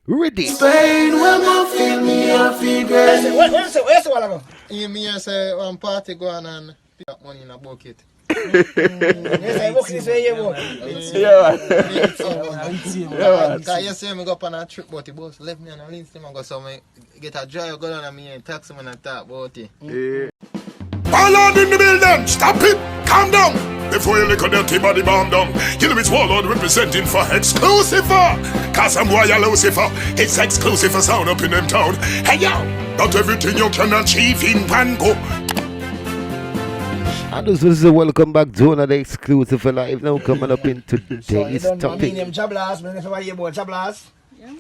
Ready. Spain, when I feel me, I feel great. Where's the while ago? You me say one party go on and pick up money in a bucket. Yes, I walk this way, boy. Cause you see me go up on a trip, but the boss left me on a rinse him and go so me get a drive go down on me and taxi man and talk about it. Warlord in the building, stop it, calm down. Before you look at that body bomb down, you know it's Warlord representing for Xqlusiva. Cause I'm royal Lucifer, it's exclusive for sound up in them town. Hey yo, not everything you can achieve in one go. And this is welcome back to another exclusive live now coming up in today's So, you don't know me topic. name Jablas, but if I hear about Jablas, Yeah.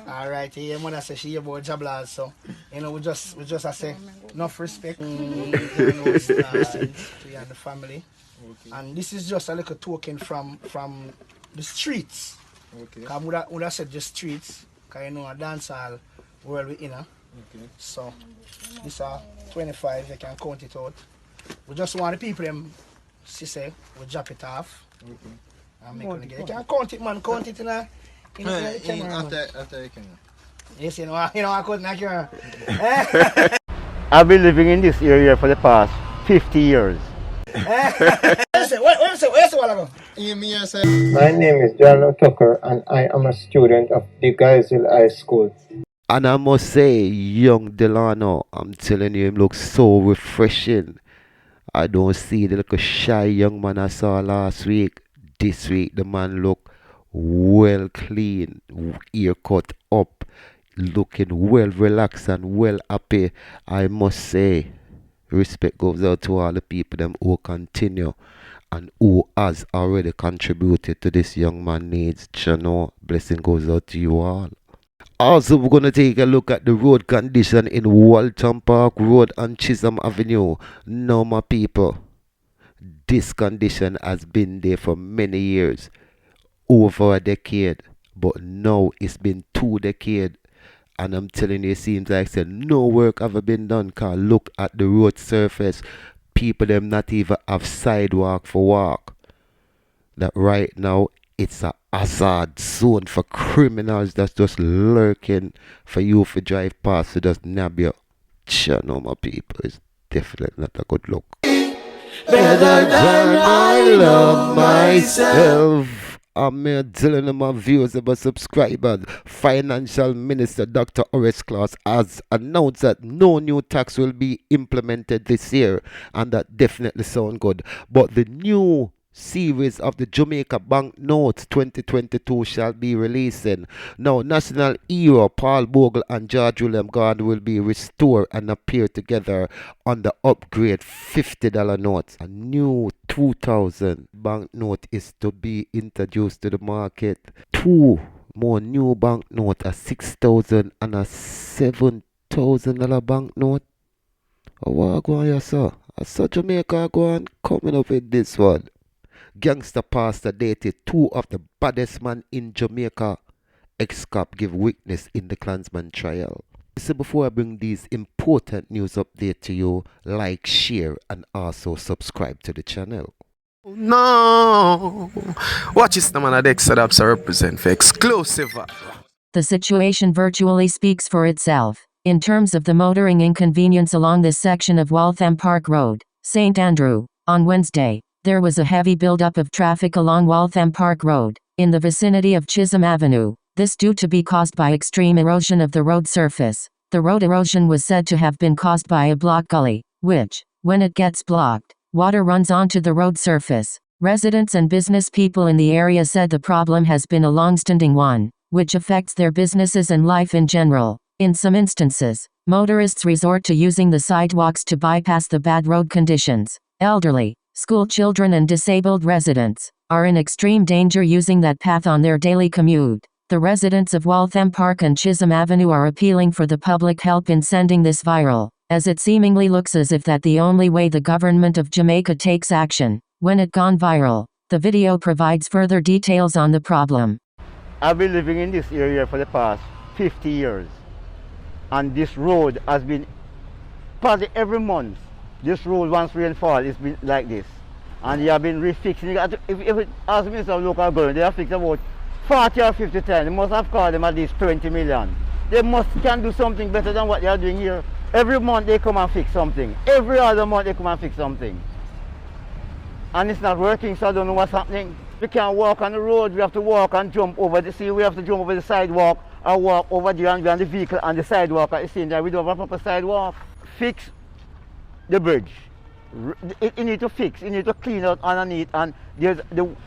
alright, your mother says she hear about Jablas, so you know we just I say enough respect to you and the family. Okay. And this is just a little token from the streets. Okay. Cause would have said just streets, cause you know a dancehall world we in. Okay. So this are 25, you can count it out. We just want the people them say we drop it off. Okay. And make it again. You can count it, man, count it in a camera, man. After you can. Yes, you know I couldn't like your I've been living in this area for the past 50 years. Where's the while ago? You me say My name is John Tucker and I am a student of the Guysville High School. And I must say, young Delano, I'm telling you, him looks so refreshing. I don't see the little shy young man I saw last week. This week, the man look well clean, ear cut up, looking well relaxed and well happy. I must say, respect goes out to all the people them who continue and who has already contributed to this young man needs. You know, blessing goes out to you all. Also, we're going to take a look at the road condition in Walton Park Road and Chisholm Avenue. Now, my people, this condition has been there for many years, over a decade, but now it's been 2 decades. And I'm telling you, it seems like said no work ever been done. Cause look at the road surface. People them not even have sidewalk for walk. That right now it's a hazard zone for criminals that's just lurking for you to drive past to just nab you. No, my people, it's definitely not a good look. Better than I love myself. I'm here telling my viewers about subscribers. Financial Minister Dr. Horace Claus has announced that no new tax will be implemented this year, and that definitely sounds good. But the new series of the Jamaica banknotes 2022 shall be releasing. Now, national hero Paul Bogle and George William Gordon will be restored and appear together on the upgrade $50 notes. A new 2000 banknote is to be introduced to the market. 2 more new banknotes, a $6,000 and a $7,000 banknote. Oh, what go on here, sir? I saw Jamaica go on coming up with this one. Gangster pastor dated 2 of the baddest man in Jamaica. Ex-cop give witness in the Klansman trial. So before I bring these important news update to you, like, share and also subscribe to the channel. No. Watch this, the man at Xqlusivasoundsuktv represent for Xqlusiva. The situation virtually speaks for itself. In terms of the motoring inconvenience along this section of Waltham Park Road, St. Andrew, on Wednesday, there was a heavy buildup of traffic along Waltham Park Road, in the vicinity of Chisholm Avenue, this due to be caused by extreme erosion of the road surface. The road erosion was said to have been caused by a block gully, which, when it gets blocked, water runs onto the road surface. Residents and business people in the area said the problem has been a long-standing one, which affects their businesses and life in general. In some instances, motorists resort to using the sidewalks to bypass the bad road conditions. Elderly, school children and disabled residents are in extreme danger using that path on their daily commute. The residents of Waltham Park and Chisholm Avenue are appealing for the public help in sending this viral, as it seemingly looks as if that the only way the government of Jamaica takes action. When it gone viral, the video provides further details on the problem. I've been living in this area for the past 50 years. And this road has been, probably every month, this road once rainfall it's been like this. And they have been refixing it. If it ask me some local government, they have fixed about 40 or 50 times. They must have called them at least 20 million. They can do something better than what they are doing here. Every month they come and fix something. Every other month they come and fix something. And it's not working, so I don't know what's happening. We can't walk on the road, we have to walk and jump over the sea, we have to jump over the sidewalk or walk over there and be on the vehicle and the sidewalk at the same time. We don't have a proper sidewalk. Fix the bridge. You need to fix, you need to clean out underneath, and there's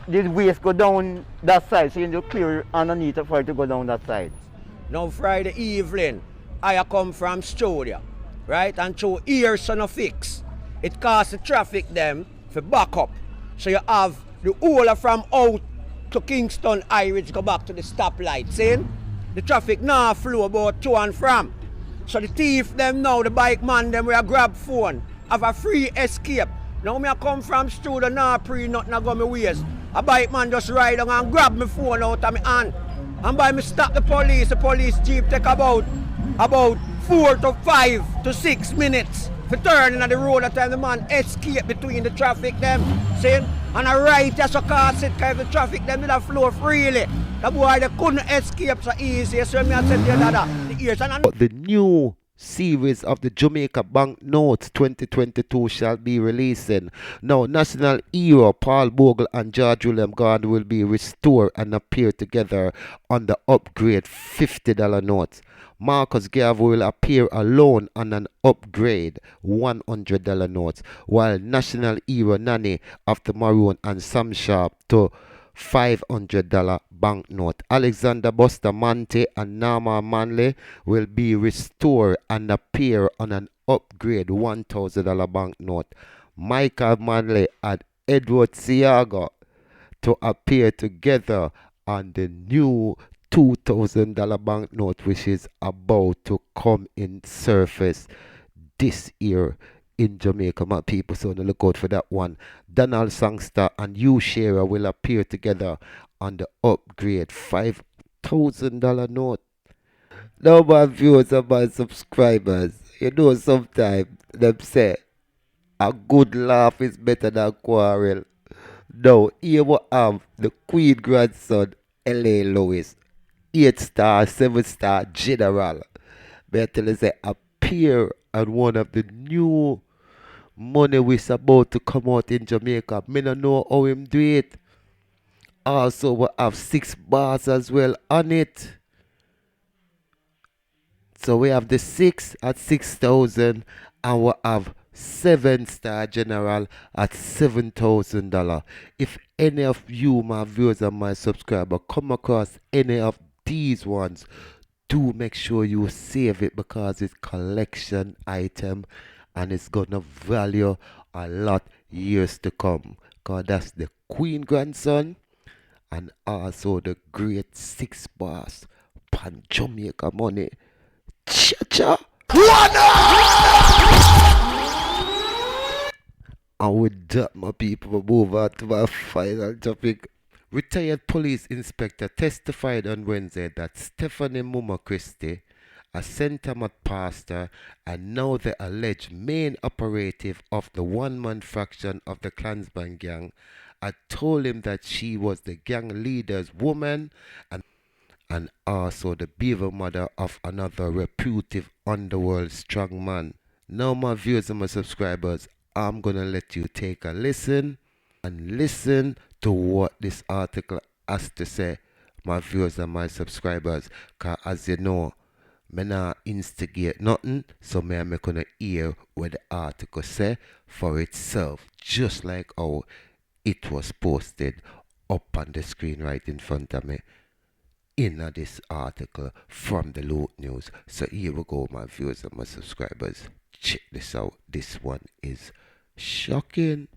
waste go down that side, so you need to clear underneath for it to go down that side. Now Friday evening, I come from studio, right? And so here's son of fix. It costs the traffic them for back up. So you have the whole from out to Kingston High Ridge go back to the stoplight. See? The traffic now flow about to and from. So the thief them now, the bike man them will grab phone, have a free escape. Now me I come from studio now pre nothing I go my ways. A bike man just ride on and grab my phone out of my hand. And by me stop the police jeep take about 4 to 5 to 6 minutes for turning on the road at time the man escape between the traffic them. See? And a right as a car sit because the traffic them did flow freely. The boy they couldn't escape so easy. So me I said the ears and The new series of the Jamaica banknotes 2022 shall be releasing. Now, national hero Paul Bogle and George William Gordon will be restored and appear together on the upgrade $50 notes. Marcus Garvey will appear alone on an upgrade $100 notes, while national hero Nanny of the Maroon and Sam Sharp to $500 banknote. Alexander Bustamante and Nama Manley will be restored and appear on an upgrade $1,000 banknote. Michael Manley and Edward Siaga to appear together on the new $2,000 banknote, which is about to come in surface this year in Jamaica, my people, so look out for that one. Donald Sangster and U Shearer will appear together on the upgrade $5,000 note. Now, my viewers and my subscribers, you know sometimes them say a good laugh is better than quarrel. Now, here we have the Queen grandson, L.A. Lewis, 8-star, 7-star general. But I tell you, say, appear on one of the new money which about to come out in Jamaica. Me no know how him do it. Also, we have 6 bars as well on it. So we have the 6 at 6,000 and we have 7-star general at $7,000. If any of you, my viewers and my subscribers, come across any of these ones, do make sure you save it because it's collection item and it's gonna value a lot years to come. Cause that's the Queen grandson and also the great 6 bars pan Jamaica money. Cha-cha! And with that, my people, we move on to my final topic. Retired police inspector testified on Wednesday that Stephanie Muma Christie, a St. Thomas pastor and now the alleged main operative of the one-man fraction of the Klansman gang, had told him that she was the gang leader's woman and also the beaver mother of another reputed underworld strongman. Now, my viewers and my subscribers, I'm gonna let you take a listen and listen to what this article has to say, my viewers and my subscribers. Cause as you know, me not instigate nothing, so me am gonna hear what the article say for itself, just like how it was posted up on the screen right in front of me in this article from the Loot News. So here we go, my viewers and my subscribers. Check this out. This one is shocking.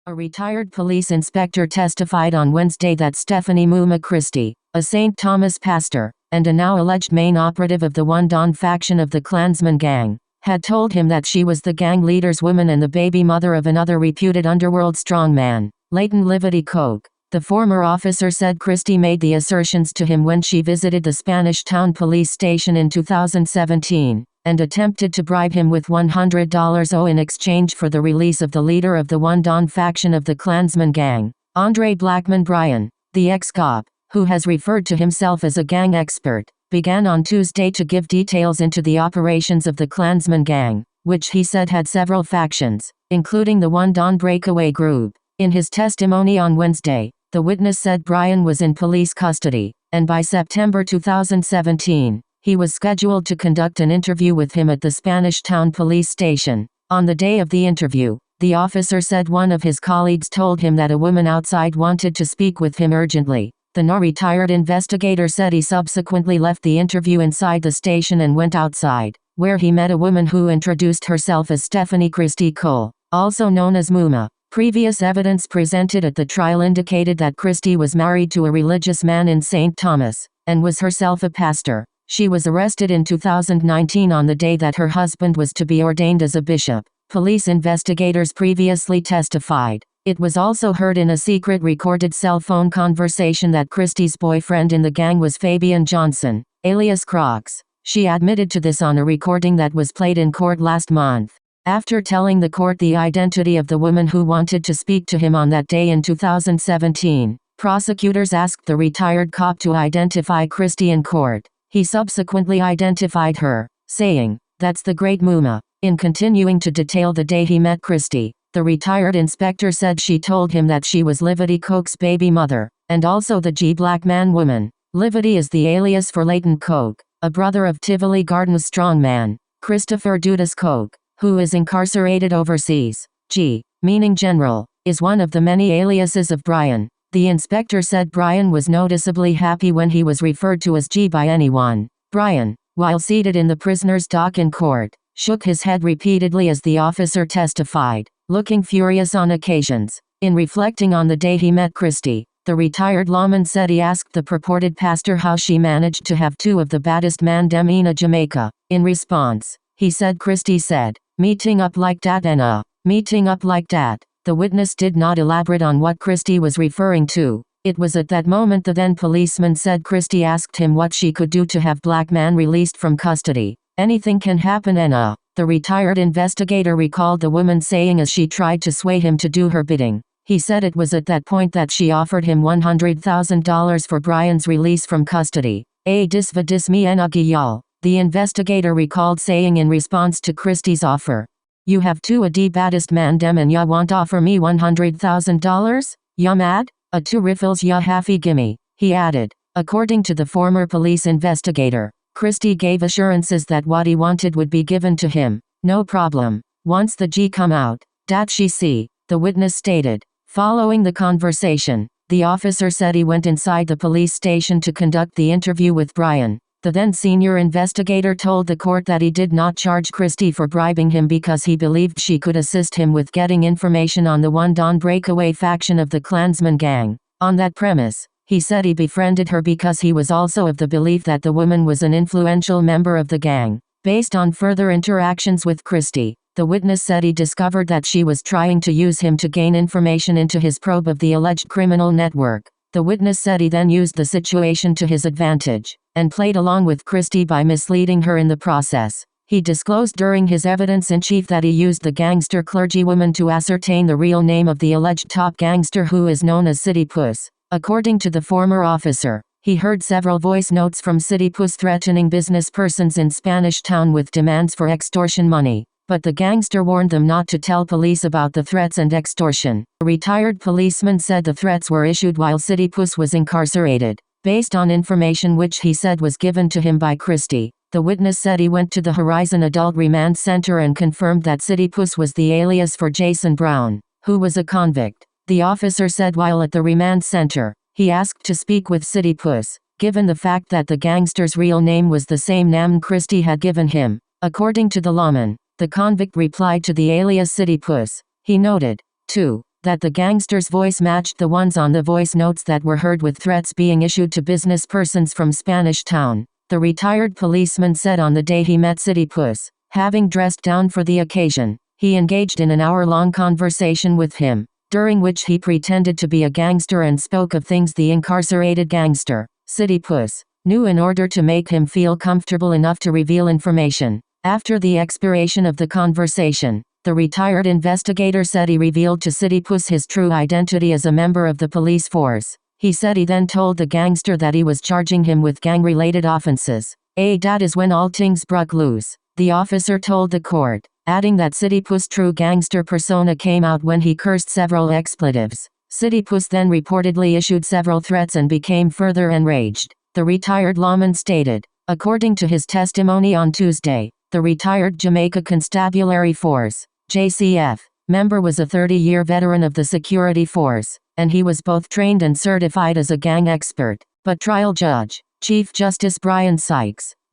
A retired police inspector testified on Wednesday that Stephanie Muma Christie, a St. Thomas pastor, and a now alleged main operative of the One Don faction of the Klansman gang, had told him that she was the gang leader's woman and the baby mother of another reputed underworld strongman, Leighton Livity Coke. The former officer said Christie made the assertions to him when she visited the Spanish Town police station in 2017, and attempted to bribe him with $100 in exchange for the release of the leader of the One Don faction of the Klansman gang, Andre Blackman Bryan, the ex-cop, who has referred to himself as a gang expert, began on Tuesday to give details into the operations of the Klansman gang, which he said had several factions, including the One Don breakaway group. In his testimony on Wednesday, the witness said Bryan was in police custody, and by September 2017, he was scheduled to conduct an interview with him at the Spanish Town police station. On the day of the interview, the officer said one of his colleagues told him that a woman outside wanted to speak with him urgently. The now retired investigator said he subsequently left the interview inside the station and went outside, where he met a woman who introduced herself as Stephanie Christie-Cole, also known as Muma. Previous evidence presented at the trial indicated that Christie was married to a religious man in St. Thomas, and was herself a pastor. She was arrested in 2019 on the day that her husband was to be ordained as a bishop. Police investigators previously testified. It was also heard in a secret recorded cell phone conversation that Christie's boyfriend in the gang was Fabian Johnson, alias Crocs. She admitted to this on a recording that was played in court last month. After telling the court the identity of the woman who wanted to speak to him on that day in 2017, prosecutors asked the retired cop to identify Christie in court. He subsequently identified her, saying, "That's the great Muma." In continuing to detail the day he met Christie, the retired inspector said she told him that she was Livity Coke's baby mother, and also the Blackman woman. Livity is the alias for Leighton Coke, a brother of Tivoli Gardens strongman, Christopher Dudas Coke, who is incarcerated overseas. G, meaning general, is one of the many aliases of Bryan. The inspector said Bryan was noticeably happy when he was referred to as G by anyone. Bryan, while seated in the prisoner's dock in court, shook his head repeatedly as the officer testified, looking furious on occasions. In reflecting on the day he met Christie, the retired lawman said he asked the purported pastor how she managed to have two of the baddest man dem in Jamaica. In response, he said Christie said, "Meeting up like dat and meeting up like dat." The witness did not elaborate on what Christie was referring to. It was at that moment the then policeman said Christie asked him what she could do to have Blackman released from custody. "Anything can happen and the retired investigator recalled the woman saying as she tried to sway him to do her bidding. He said it was at that point that she offered him $100,000 for Bryan's release from custody. Dis va dis me enagi y'all," the investigator recalled saying in response to Christie's offer. "You have two a de baddest man dem and ya want offer me $100,000? Ya mad? A two riffles ya happy gimme," he added. According to the former police investigator, Christie gave assurances that what he wanted would be given to him. "No problem. Once the G come out, dat she see," the witness stated. Following the conversation, the officer said he went inside the police station to conduct the interview with Bryan. The then senior investigator told the court that he did not charge Christie for bribing him because he believed she could assist him with getting information on the One Don breakaway faction of the Klansman gang. On that premise, he said he befriended her because he was also of the belief that the woman was an influential member of the gang. Based on further interactions with Christie, the witness said he discovered that she was trying to use him to gain information into his probe of the alleged criminal network. The witness said he then used the situation to his advantage, and played along with Christie by misleading her in the process. He disclosed during his evidence in chief that he used the Gangster clergywoman to ascertain the real name of the alleged top gangster who is known as City Puss. According to the former officer, he heard several voice notes from City Puss threatening business persons in Spanish Town with demands for extortion money. But the gangster warned them not to tell police about the threats and extortion. A retired policeman said the threats were issued while City Puss was incarcerated, based on information which he said was given to him by Christie. The witness said he went to the Horizon Adult Remand Center and confirmed that City Puss was the alias for Jason Brown, who was a convict. The officer said while at the remand center, he asked to speak with City Puss, given the fact that the gangster's real name was the same name Christie had given him. According to the lawman, the convict replied to the alias City Puss. He noted, too, that the gangster's voice matched the ones on the voice notes that were heard with threats being issued to business persons from Spanish Town. The retired policeman said on the day he met City Puss, having dressed down for the occasion, he engaged in an hour-long conversation with him, during which he pretended to be a gangster and spoke of things the incarcerated gangster, City Puss, knew in order to make him feel comfortable enough to reveal information. After the expiration of the conversation, the retired investigator said he revealed to City Puss his true identity as a member of the police force. He said he then told the gangster that he was charging him with gang-related offenses. That is when all things broke loose, the officer told the court, adding that City Puss' true gangster persona came out when he cursed several expletives. City Puss then reportedly issued several threats and became further enraged, the retired lawman stated. According to his testimony on Tuesday, the retired Jamaica Constabulary Force, JCF, member was a 30-year veteran of the security force, and he was both trained and certified as a gang expert, but trial judge, Chief Justice Bryan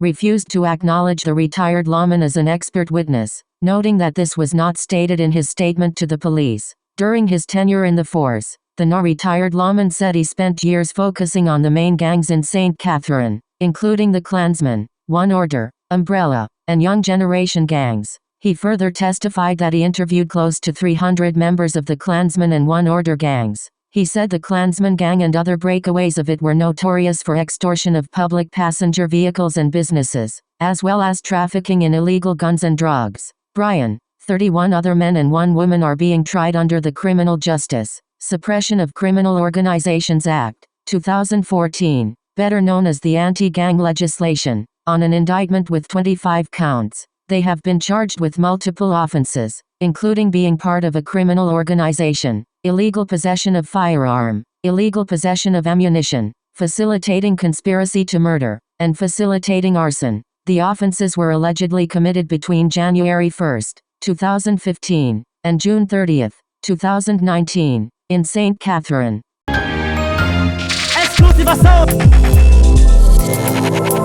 refused to acknowledge the retired lawman as an expert witness, noting that this was not stated in his statement to the police. During his tenure in the force, the now retired lawman said he spent years focusing on the main gangs in St. Catherine, including the Klansmen, One Order, Umbrella, and Young Generation gangs. He further testified that he interviewed close to 300 members of the Klansmen and One Order gangs. He said the Klansman gang and other breakaways of it were notorious for extortion of public passenger vehicles and businesses, as well as trafficking in illegal guns and drugs. Bryan, 31 other men and 1 woman are being tried under the Criminal Justice Suppression of Criminal Organizations Act, 2014, better known as the anti-gang legislation, on an indictment with 25 counts. They have been charged with multiple offenses, including being part of a criminal organization, illegal possession of firearm, illegal possession of ammunition, facilitating conspiracy to murder, and facilitating arson. The offenses were allegedly committed between January 1, 2015, and June 30, 2019, in St. Catherine. Xqlusivasound.